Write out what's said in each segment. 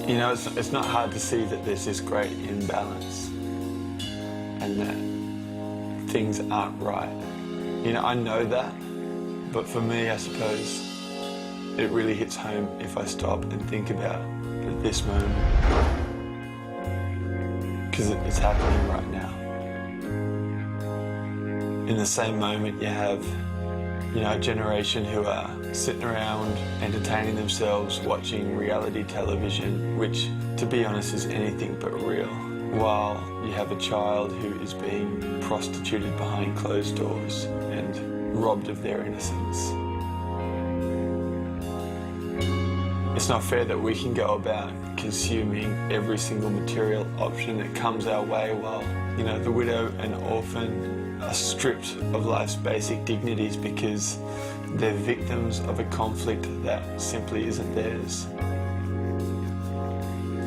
You know, it's not hard to see that there's this great imbalance and that things aren't right. You know, I know that, but for me, I suppose it really hits home if I stop and think about this moment, because it's happening right now. In the same moment, you have, you know, a generation who are sitting around entertaining themselves watching reality television, which, to be honest, is anything but real, while you have a child who is being prostituted behind closed doors and robbed of their innocence. It's not fair that we can go about consuming every single material option that comes our way while, you know, the widow and orphan are stripped of life's basic dignities because they're victims of a conflict that simply isn't theirs.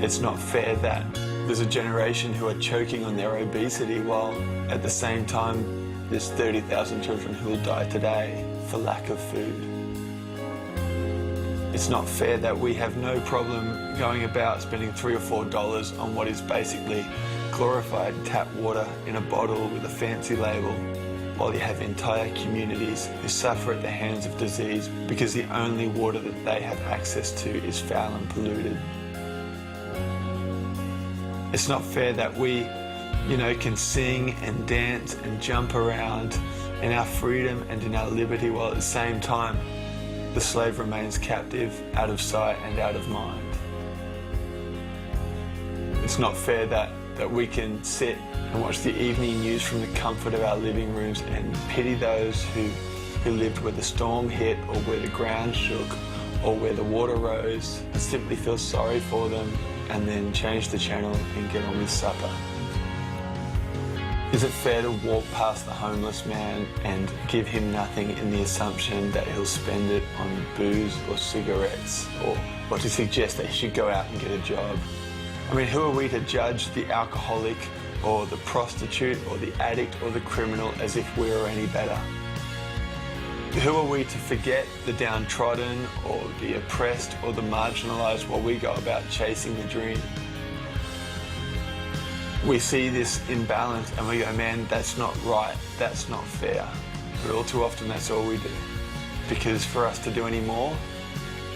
It's not fair that there's a generation who are choking on their obesity while at the same time there's 30,000 children who will die today for lack of food. It's not fair that we have no problem going about spending $3 or $4 on what is basically glorified tap water in a bottle with a fancy label, while you have entire communities who suffer at the hands of disease because the only water that they have access to is foul and polluted. It's not fair that we, you know, can sing and dance and jump around in our freedom and in our liberty while at the same time the slave remains captive, out of sight and out of mind. It's not fair that we can sit and watch the evening news from the comfort of our living rooms and pity those who lived where the storm hit or where the ground shook or where the water rose, and simply feel sorry for them and then change the channel and get on with supper. Is it fair to walk past the homeless man and give him nothing in the assumption that he'll spend it on booze or cigarettes, or to suggest that he should go out and get a job? I mean, who are we to judge the alcoholic or the prostitute or the addict or the criminal as if we were any better? Who are we to forget the downtrodden or the oppressed or the marginalized while we go about chasing the dream? We see this imbalance and we go, man, that's not right, that's not fair. But all too often that's all we do. Because for us to do any more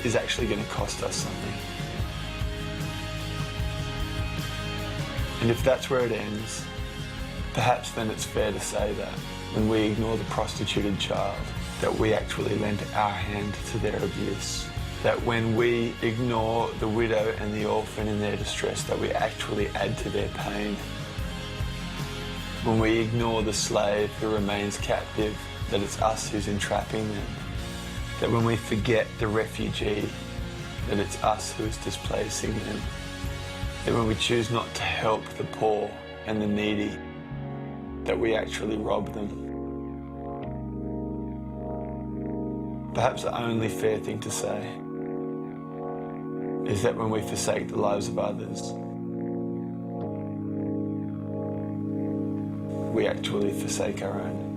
is actually going to cost us something. And if that's where it ends, perhaps then it's fair to say that when we ignore the prostituted child, that we actually lend our hand to their abuse. That when we ignore the widow and the orphan in their distress, that we actually add to their pain. When we ignore the slave who remains captive, that it's us who's entrapping them. That when we forget the refugee, that it's us who is displacing them. That when we choose not to help the poor and the needy, that we actually rob them. Perhaps the only fair thing to say is that when we forsake the lives of others, we actually forsake our own.